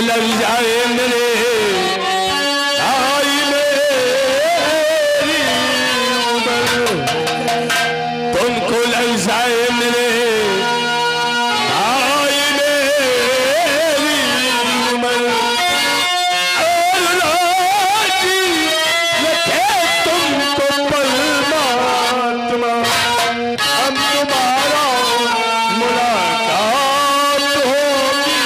लग जाए मेरे भाई मेरी उम्र, तुमको लग जाए मेरे भाई मेरी उम्र, राजी रखे तुमको परमात्मा, हम तुम्हारा मुलाकात होगी।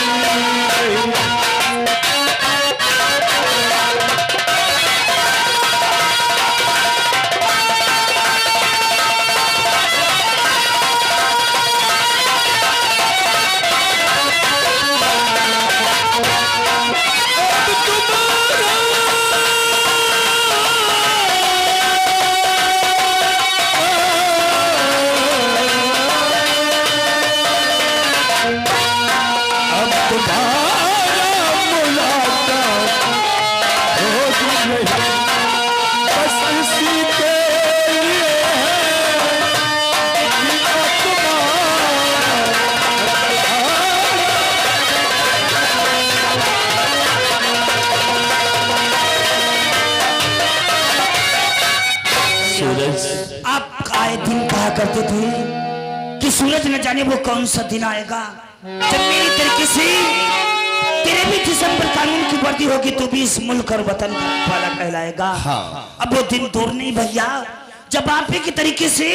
आप आए दिन कहा करते थे कि सूरज न जाने वो कौन सा दिन आएगा जब मेरी तरीके से तेरे भी जिस्म पर कानून की वर्दी होगी तो भी इस मुल्क और वतन वाला कहलाएगा। हाँ। अब वो दिन दूर नहीं भैया जब आप ही की तरीके से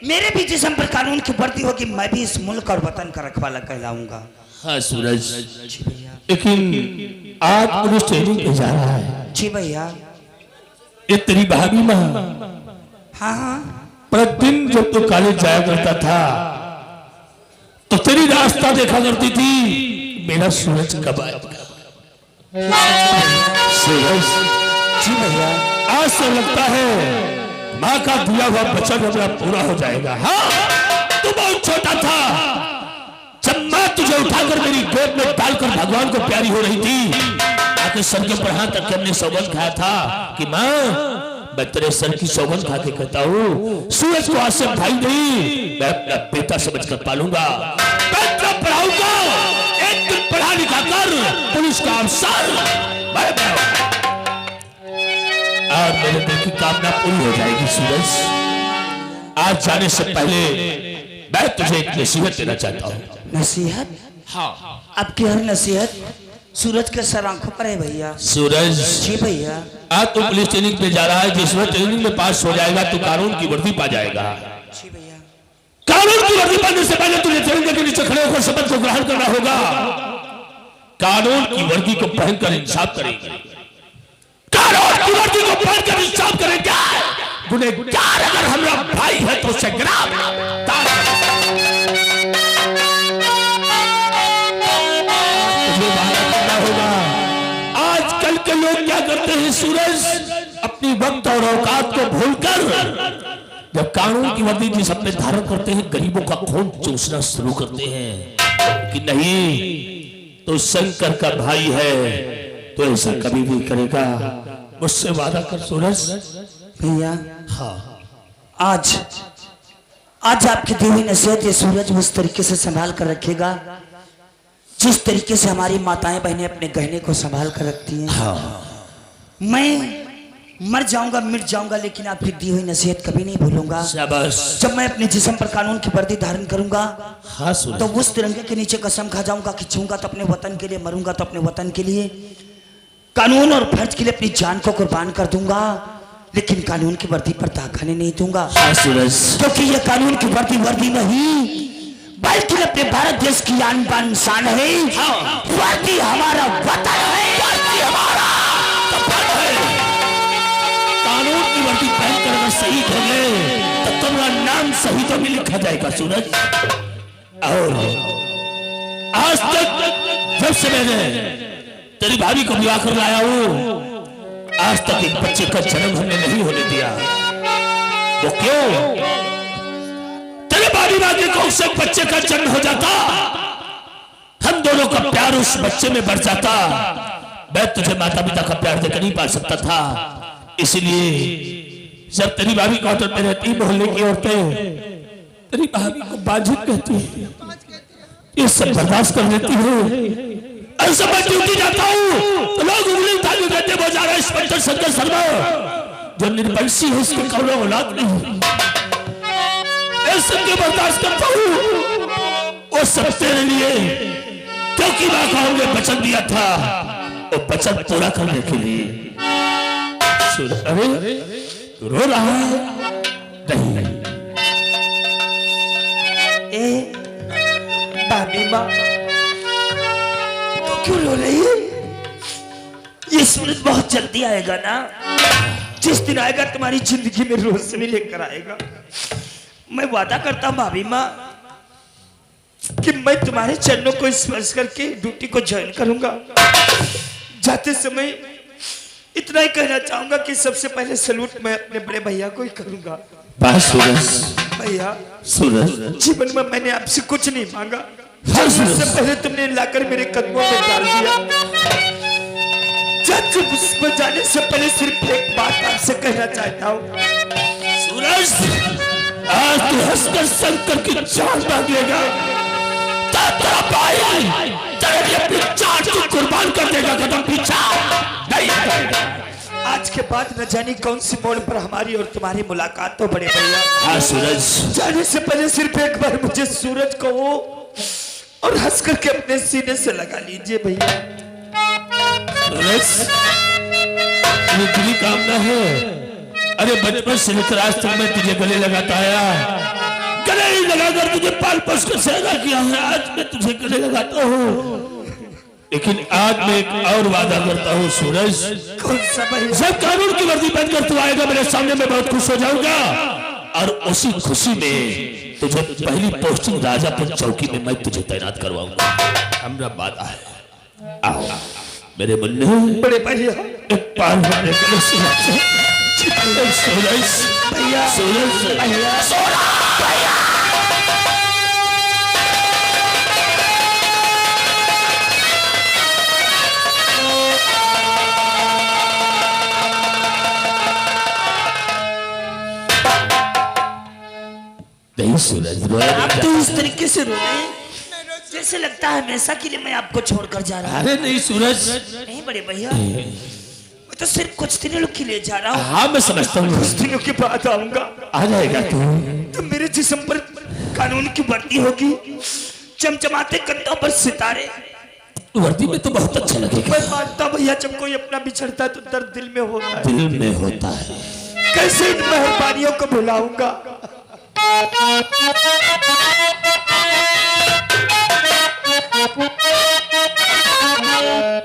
मेरे भी जिस्म पर कानून की वर्दी होगी, मैं भी इस मुल्क और वतन का रखवाला कहलाऊंगा। हाँ सूरज, लेकिन आज पुलिस ट्रेनिंग पे जा रहा है। जी भैया। ये तेरी भाभी माँ। हाँ हाँ। प्रतिदिन जब तू कॉलेज जाया करता था तो तेरी रास्ता देखा करती थी, मेरा सूरज कब आएगा। सूरज। जी भैया। आज से लगता है माँ का दिया हुआ वचन अपना पूरा हो जाएगा। हाँ, तू बहुत छोटा था जब मैं तुझे उठाकर मेरी गोद में डालकर भगवान को प्यारी हो रही थी, आके सर के ऊपर हाथ रख के हमने सौगंध खाया था कि माँ मैं तेरे सर की सौगंध खा के कहता हूँ सूरज को आज से भाई नहीं, मैं अपना बेटा समझकर पालूंगा, मैं पढ़ाऊंगा, एक दिन पढ़ा लिखा कर पुलिस का अफसर मैं और मेरे दिल की कामना पूरी हो जाएगी। सूरज, आज जाने से पहले मैं तुझे एक नसीहत देना चाहता हूँ। नसीहत? हाँ। आपकी हर नसीहत सूरज के सर आंखों पर है भैया। सूरज। जी भैया। आज तू पुलिस ट्रेनिंग पे जा रहा है, जिस वक्त ट्रेनिंग में पास हो जाएगा तो कानून की वर्दी पा जाएगा। जी भैया। कानून की वर्दी पाने से पहले तुझे तिरंगे के नीचे खड़े होकर शपथ को ग्रहण करना होगा। कानून की वर्दी को पहनकर इंसाफ करेंगे, कानून की वर्दी को पहनकर इंसाफ करेंगे। गुनहगार अगर हमारा भाई है तो उसे होगा। आजकल के लोग क्या करते हैं सूरज, अपनी वक्त और औकात को भूलकर जब कानून की वर्दी जिस अपने धारण करते हैं गरीबों का खून चूसना शुरू करते हैं कि नहीं तो शंकर का भाई है तो ऐसा कभी भी करेगा। मुझसे वादा कर सूरज। भैया। हाँ। आज आपकी दी हुई नसीहत ये सूरज उस तरीके से संभाल कर रखेगा जिस तरीके से हमारी माताएं बहनें अपने गहने को संभाल कर रखती हैं। हाँ। मैं मर जाऊंगा मिट जाऊंगा लेकिन आपकी दी हुई नसीहत कभी नहीं भूलूंगा। शाबाश। जब मैं अपने जिस्म पर कानून की वर्दी धारण करूंगा हाँ तो उस तिरंगे के नीचे कसम खा जाऊंगा कि छूंगा तो अपने वतन के लिए, मरूंगा तो अपने वतन के लिए, कानून और फर्ज के लिए अपनी जान को कुर्बान कर दूंगा, लेकिन कानून की वर्दी पर दाग खाने नहीं दूंगा। हाँ सूरज। क्योंकि ये कानून की वर्दी नहीं बल्कि अपने भारत देश की आन बान शान है। वर्दी हमारा वतन है, वर्दी हमारा है। कानून की वर्दी पहनकर अगर शहीद हो गए तो तुम्हारा नाम शहीदों में लिखा जाएगा सूरज। और आज तक जब से मैंने तेरी भाभी को विवाह कर लाया हूं आज तक एक बच्चे का जन्म हमने नहीं होने दिया। वो क्यों? तेरे भाभी मांगे को उससे बच्चे का जन्म हो जाता, हम दोनों का प्यार उस बच्चे में बढ़ जाता। मैं तुझे माता पिता का प्यार देकर नहीं पा सकता था, इसलिए जब तेरी भाभी क्वार्टर में रहती मोहल्ले की औरतें तेरी भाभी को बाजित कहती है, ये सब बर्दाश्त कर लेती हूँ, ऐसा मैं ड्यूटी जाता हूँ तो लोग उंगली उठा के कहते वो जा रहा है इंस्पेक्टर शंकर शर्मा, जो निर्वंशी है उसके कौन औलाद नहीं। सबके बर्दाश्त करता हूँ वो सब तेरे लिए, क्योंकि माँ को हमने वचन दिया था वो वचन पूरा करने के लिए। अरे रो रहा है? नहीं ए भाभी माँ तो क्यों रो रही है? ये सूरज बहुत जल्दी आएगा ना, जिस दिन आएगा तुम्हारी जिंदगी में रोशनी लेकर आएगा। मैं वादा करता हूँ भाभी माँ कि मैं तुम्हारे चरणों को स्पर्श करके ड्यूटी को ज्वाइन करूंगा। जाते समय इतना ही कहना चाहूंगा कि सबसे पहले सलूट मैं अपने बड़े भैया को ही करूंगा। सूरज, भैया सूरज, जीवन में मैंने आपसे कुछ नहीं मांगा, सबसे पहले तुमने लाकर मेरे कदमों में डाल दिया। जब उस पर जाने से पहले सिर्फ एक बात आपसे कहना चाहता हूँ। सूरज, आज तू हंसकर शंकर की जान मांगेगा, तेरा भाई तेरे लिए अपनी जान को कुर्बान कर देगा। कदम पीछा नहीं हटेगा। आज के बाद न जाने कौन सी मोड़ पर हमारी और तुम्हारी मुलाकात तो बड़े भैया। हाँ सूरज, जाने से पहले सिर्फ एक बार मुझे सूरज को वो और हंस करके अपने सीने से लगा लीजिए भैया। सूरज, ये तेरी कामना है। अरे बचपन से लेकर आज तक मैं तुझे गले लगाता आया, गले ही लगाकर तुझे पाल पोस कर सेवा किया है। आज मैं तुझे गले लगाता हूँ, लेकिन आज मैं एक और वादा करता हूँ सूरज। कौन सा भैया? जब कानून की वर्दी पहनकर तू आएगा मेरे सामने, मैं बहुत खुश हो जाऊंगा और उसी खुशी में तुझे पहली पोस्टिंग राजापुर चौकी में मैं तुझे तैनात करवाऊंगा। हमारा वादा है। आओ मेरे मुन्ने, बड़े भैया एक पाल मारने के लिए सूरज, भैया सूरज, भैया नहीं सूरज, आप तो इस तरीके से रो रहे हैं जैसे लगता है हमेशा के लिए मैं आपको छोड़कर जा रहा हूँ। अरे नहीं सूरज, नहीं बड़े भैया, मैं तो सिर्फ कुछ दिनों के लिए जा रहा हूँ। हाँ मैं समझता हूँ, कुछ दिनों के बाद आऊंगा। आ जाएगा तू। तो मेरे जिस्म पर कानून की वर्दी होगी, चमचमाते कंधों पर सितारे। वर्दी में तो बहुत अच्छा लगेगा। मैं मानता भैया जब कोई अपना बिछड़ता है तो दर्द दिल में होता है। दिल में होता है। कैसे इन मेहरबानियों को भुलाऊंगा।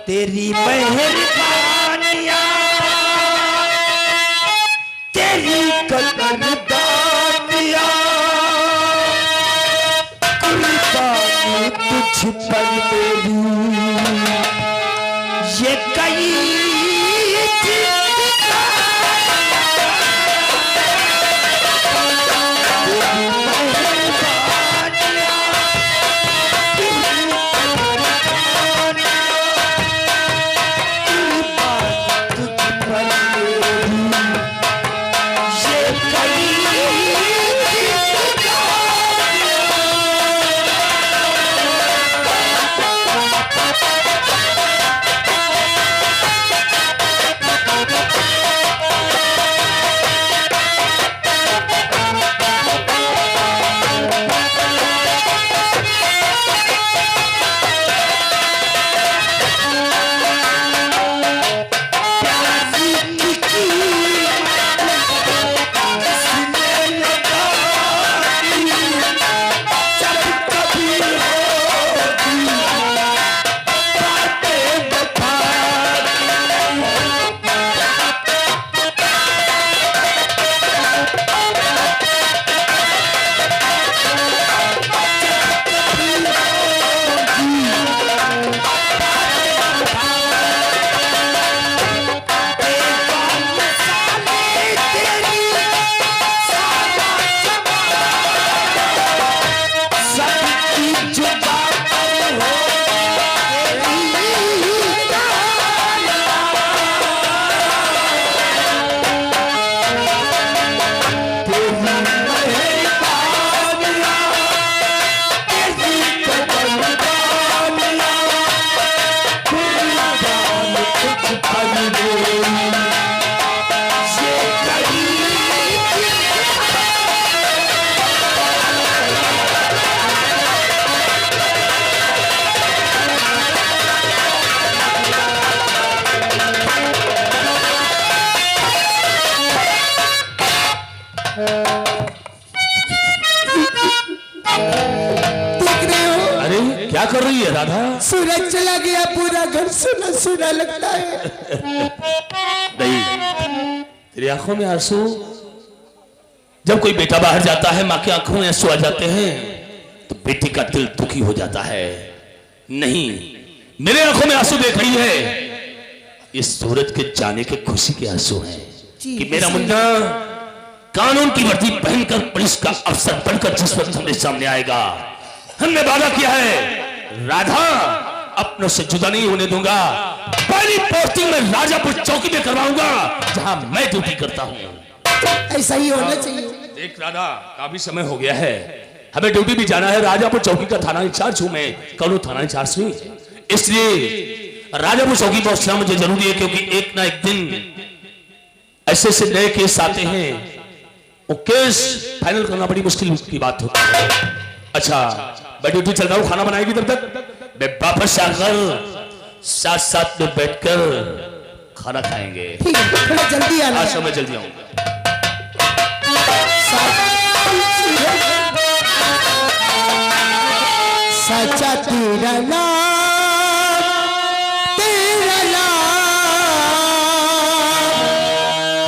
तेरी मेहरबानियां, तेरी कदरदानियां, कुर्बानी तुझ पर मेरी ये कई क्या कर रही है राधा? सूरज चला गया, पूरा घर सुना सुना लगता है। नहीं, तेरी आंखों में आंसू। जब कोई बेटा बाहर जाता है, माँ की आंखों में आंसू आ जाते हैं तो बेटी का दिल दुखी हो जाता है। नहीं, मेरे आंखों में आंसू देख रही है, इस सूरज के जाने के खुशी के आंसू हैं कि मेरा मुन्ना कानून की वर्दी पहनकर पुलिस का अफसर बनकर जिस वक्त हमने सामने आएगा, हमने वादा किया है राधा अपनों से जुदा नहीं होने दूंगा। पहली पोस्टिंग में राजापुर चौकी में करवाऊंगा जहां मैं ड्यूटी करता हूं। ऐसा ही होना चाहिए। देख राधा, काफी समय हो गया है, हमें ड्यूटी भी जाना है। राजापुर चौकी का थाना इंचार्ज हूं मैं, कल थाना इंचार्ज नहीं, इसलिए राजापुर चौकी पहुंचना मुझे जरूरी है, क्योंकि एक ना एक दिन ऐसे ऐसे नए केस आते हैं, वो केस फाइनल करना बड़ी मुश्किल की बात होती है। अच्छा, मैं ड्यूटी चल रहा हूं, खाना बनाएगी तब तक मैं वापस आकर साथ साथ में बैठकर खाना खाएंगे। ठीक है, थोड़ा जल्दी आना। आज मैं जल्दी आऊंगा। सच्चा तेरा नाम, तेरा नाम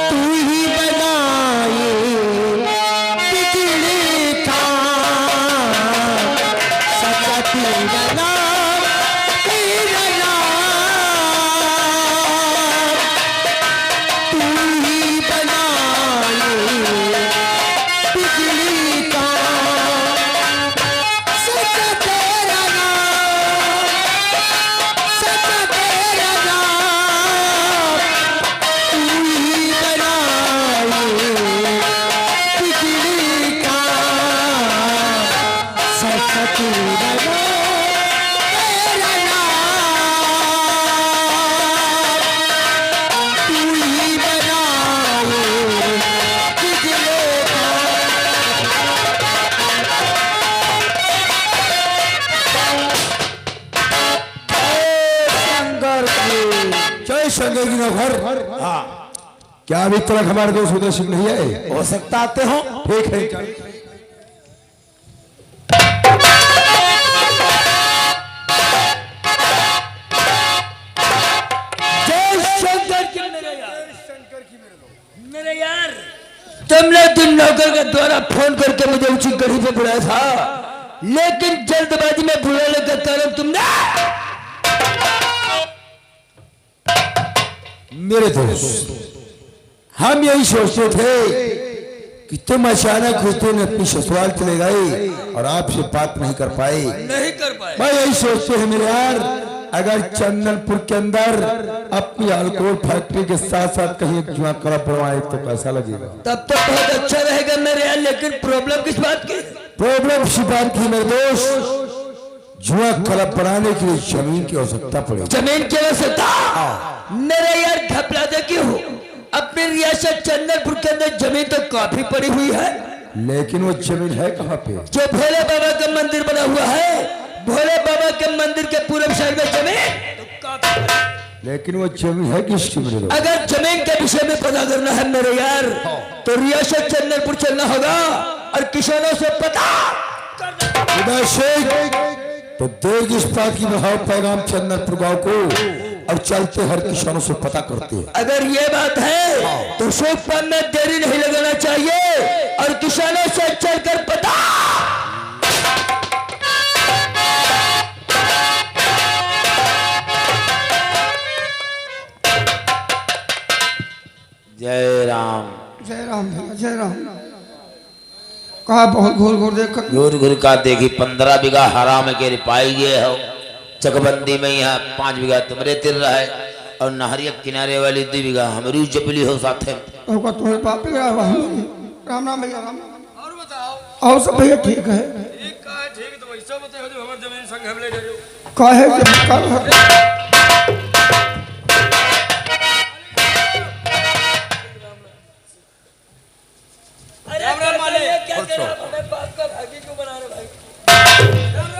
तू ही बनाए बिगड़े काम। सच्चा तेरा नाम, तेरा नाम तू ही बनाए बिगड़े काम। सच्चा तेरा नाम, सच्चा तेरा नाम तू ही बनाए बिगड़े काम। सच्चा तेरा नाम, तेरा नाम तू ही बनाए बिगड़े काम। जय शंकर जी का घर। हाँ, क्या अभी तक हमारे दोस्त उदय सिंह नहीं आए? हो सकता आते हो। ठीक है। जय शंकर की मेरे यार, तुमने दिन नौकर के द्वारा फोन करके मुझे ऊंची गढ़ी पे बुलाया था, लेकिन जल्दबाजी में बुलाने का कारण तुमने। मेरे दोस्त, हम यही सोचते थे कि तुम अचानक उस दिन अपनी ससुराल चले गए और आपसे बात नहीं कर पाए। मैं यही सोचते हैं मेरे यार, अगर चंदनपुर के अंदर अपनी अल्कोहल फैक्ट्री के साथ साथ कहीं एक जुआ क्लब बनवाए तो कैसा लगेगा? तब तो बहुत अच्छा रहेगा मेरे यार, लेकिन प्रॉब्लम किस बात की? प्रॉब्लम इसी बात की मेरे दोस्त, जुआ क्लब बनाने के लिए जमीन की आवश्यकता पड़ेगी। जमीन की आवश्यकता? मेरे यार घबराते क्यों हो? अपनी रियासत चंदनपुर के अंदर जमीन तो काफी पड़ी हुई है, लेकिन वो जमीन है कहाँ पे? जो भोले बाबा का मंदिर बना हुआ है, भोले बाबा के मंदिर के पूर्व साइड में जमीन तो काफी। लेकिन वो जमीन है किसकी मेरे दोस्त? अगर जमीन के विषय में पता करना है मेरे यार, तो रियासत चंदनपुर चलना होगा और किसानों से पता उदय सिंह तो देगी इस बात की बढ़ाओ पैगाम चंदनपुर गांव को और चलते हर किसानों से पता करते हैं। अगर ये बात है तो शुभ काम में देरी नहीं लगाना चाहिए और किसानों से चलकर पता। जय राम। जय राम भैया, जय राम। कहा बहुत घोर घोर देख घूर घूर का देखी 15 बीघा हराम के रिपाई ये हो, चकबंदी में यहाँ 5 बीघा तुम्हारे तिर रहा है और नहरिया किनारे वाली 2 बीघा हमारी जबली हो साथ है। होगा तुम्हें पाप गया। राम राम भैया, राम। और बताओ। और सब भैया ठीक है? ठीक तो वैसा बताओ जो हमारे जमीन संग हम ले ले लो। काहे के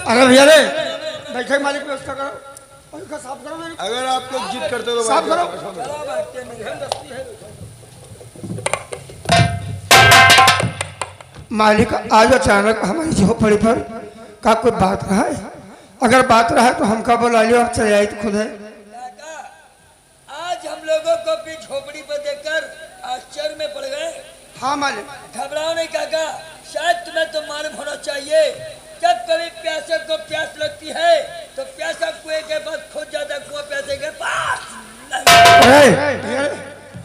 अरे भैया रे, बैठे मालिक व्यवस्था करो, पंखा साफ करो मेरे। अगर आप लोग जिद करते हो तो साफ करो। मालिक आज अचानक हमारी झोपड़ी पर का कोई बात रहा है अगर बात रहा तो हमका बुला लियो, आप चले आई तो खुद है। काका, आज हम लोगों को अपनी झोपड़ी पर देखकर आश्चर्य में पड़ गए। हाँ मालिक। घबराओ नहीं काका, शायद तुम्हें तो मालूम होना चाहिए, जब कभी प्यासे को प्यास लगती है तो प्यासा कुएं के पास खुद जाता, कुआं प्यासे के पास अरे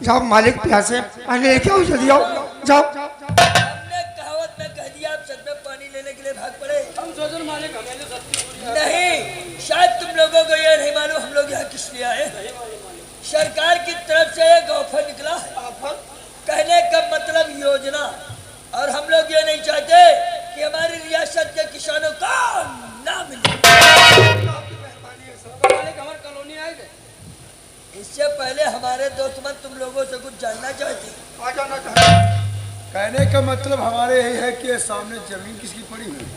जाओ मालिक, प्यासे पानी लेके आओ, जल्दी आओ, जाओ। हमने कहावत में कह दिया, आप सच में पानी लेने के लिए भाग पड़े। हम सोचो मालिक हमें नहीं, शायद तुम लोगों को यह नहीं मालूम हम लोग यहाँ किस लिए आए। सरकार की तरफ से एक ऑफर निकला है, कहने का मतलब योजना, और हम लोग ये नहीं चाहते कि हमारी रियासत के किसानों को ना मिले। इससे पहले हमारे दोस्त मन तुम लोगों से कुछ जानना चाहते। कहने का मतलब हमारे यही है कि सामने जमीन किसकी पड़ी हुई,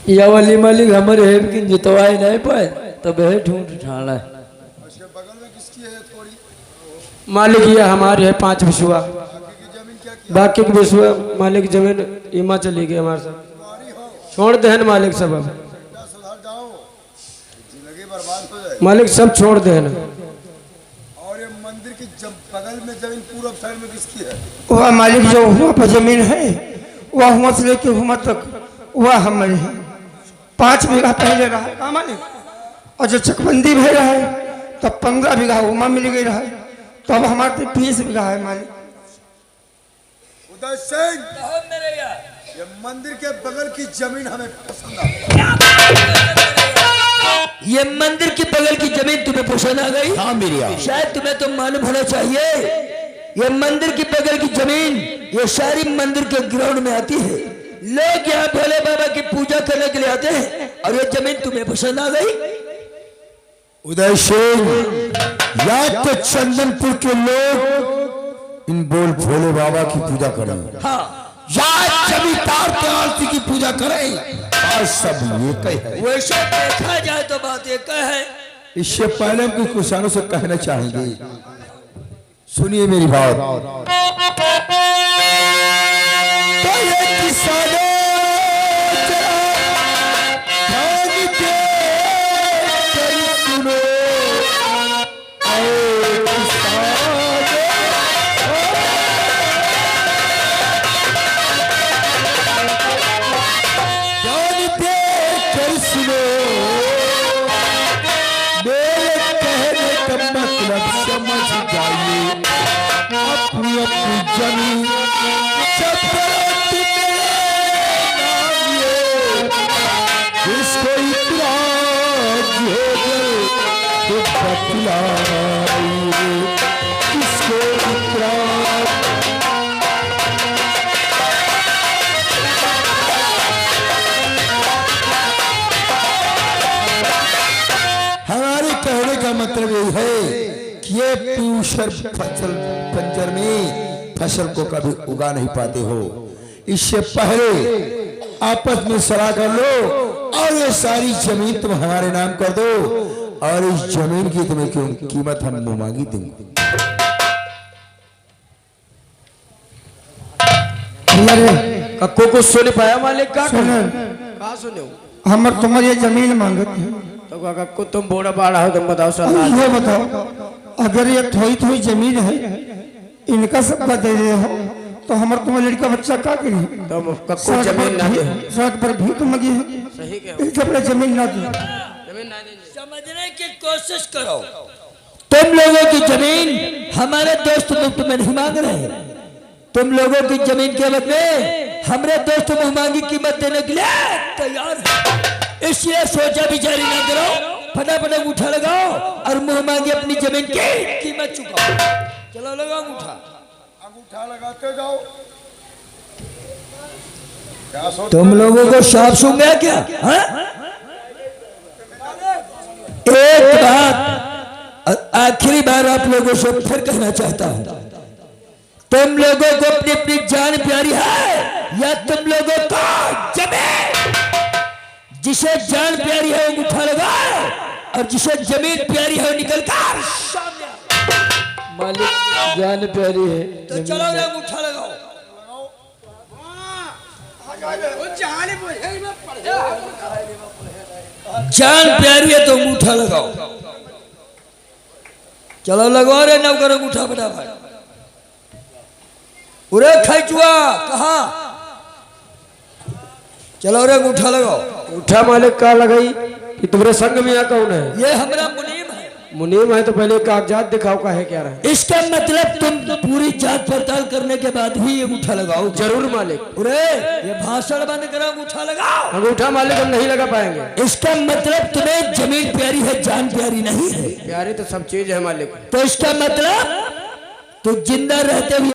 या वाली मालिक हमारे है कि जितवाए नहीं पाए तब है ढूंढ ठाड़ा है। उसके बगल में किसकी है थोड़ी, मालिक ये हमारे है 5 बिस्वा, बाकी की जमीन क्या की बाकी के बिस्वा मालिक जमीन इमा चली गई हमारे साथ, तुम्हारी हो, छोड़ दे न मालिक सब, अब बेटा सुधर जाओ, जिंदगी बर्बाद हो जाए। मालिक सब छोड़ दे न। और ये मंदिर की बगल में जमीन पूर्व साइड में किसकी है, वह मालिक जो हुआ पर जमीन है, वह हुआ से लेके हुआ तक वह हमारे है। 5 बीघा पहले रहा है। हाँ मालिक, और जो चकबंदी भय रहा है तब 15 बीघा उमा मिल गई रहा है, तो अब हमारे 20 बीघा है मालिक। उदय सिंह, कहो मेरे यार, ये मंदिर के बगल की जमीन हमें पसंद आई। ये मंदिर के बगल की जमीन तुम्हें पसंद आ गई? हाँ मेरी यार, शायद तुम्हें तो मालूम होना चाहिए, ये मंदिर की बगल की जमीन ये सारी मंदिर के ग्राउंड में आती है। लोग यहाँ भोले बाबा की पूजा करने के लिए आते हैं, और ये जमीन तुम्हें पसंद आ गई? उदय सिंह, या तो चंदनपुर के लोग इन बोल भोले बाबा की पूजा करें, हाँ, या जमींदार के आरती की पूजा करें, और सब ये कहे। वैसे देखा जाए तो बात एक है। इससे पहले हम कुछ किसानों से कहना चाहेंगे, सुनिए मेरी बात। तो ये किसानों जरा ध्यान दे कर सुनो, ऐ किसानों, ध्यान दे कर सुनो, मेरे कहने का मतलब समझ जाइए। अपनी अपनी जमीन जब जिसको इतराज हो गए तो बतलाइए, किसको इतराज। हमारे कहने का मतलब यही है कि ये पीयूषर फसल पंजर में फसल को कभी उगा नहीं पाते हो। इससे पहले आपस में सलाह कर लो और ये सारी जमीन तुम हमारे नाम कर दो, और इस जमीन की तुम्हें क्यों कीमत हम मांगी देंगे। कक्को को सुन पाया मालिक का? सुनो, कहाँ सुने हो? हम तुम्हारी जमीन मांगते हैं, तो कक्को तुम बोड़ा बाड़ा हो, तुम बताओ सर। ये बताओ, अगर ये थोड़ी थोड़ी जमीन है इनका सब दे दे हो तो हमारे तुम्हारे लड़का बच्चा क्या करी? तुम कक्को जमीन ना दे, सड़क पर भीख मगी है, सही कहो, इनके अपने जमीन ना दे। जमीन ना दे। समझने की कोशिश करो। तुम लोगों की जमीन हमारे दोस्त मुफ्त में नहीं मांग रहे हैं, तुम लोगों की जमीन के बदले हमारे दोस्त मुंह मांगी कीमत देने के लिए तैयार है। इसलिए सोचा विचारी ना करो, फटाफट अंगूठा लगाओ और मुंह मांगी अपनी जमीन की कीमत चुकाओ। चलो लगाओ अंगूठा। अंगूठा लगाते जाओ। क्या सोच तुम लोगों को सांप सूंघ गया क्या? हाँ? एक बात आखिरी बार आप लोगों से फिर कहना चाहता हूं, तुम लोगों को अपनी अपनी जान प्यारी है या तुम लोगों को जमीन? जिसे जान प्यारी है वो उठा लगाओ, और जिसे जमीन प्यारी है वो निकल कर सामने आओ। मालिक जान प्यारी है, तो चलो रे अंगूठा लगाओ। जान प्यारी है तो अंगूठा लगाओ। चलो लगवा रे नौकर अंगूठा फटाफट। उरे खैचुआ कहा? चलो रे अंगूठा लगाओ। उठा मालिक का लगाई कि तुम्हारे संग में यहाँ कौन है? ये हमारा मुनीम है। मुनीम है तो पहले कागजात दिखाओ का है क्या रहे? इसका मतलब तुम पूरी जांच पड़ताल करने के बाद ही ये अंगूठा लगाओ। जरूर मालिक। उरे ये भाषण बंद करो, अंगूठा लगाओ। अंगूठा मालिक हम नहीं लगा पाएंगे। इसका मतलब तुम्हें जमीन प्यारी है, जान प्यारी नहीं है। प्यारी तो सब चीज है मालिक। तो इसका मतलब तो जिंदा रहते हुए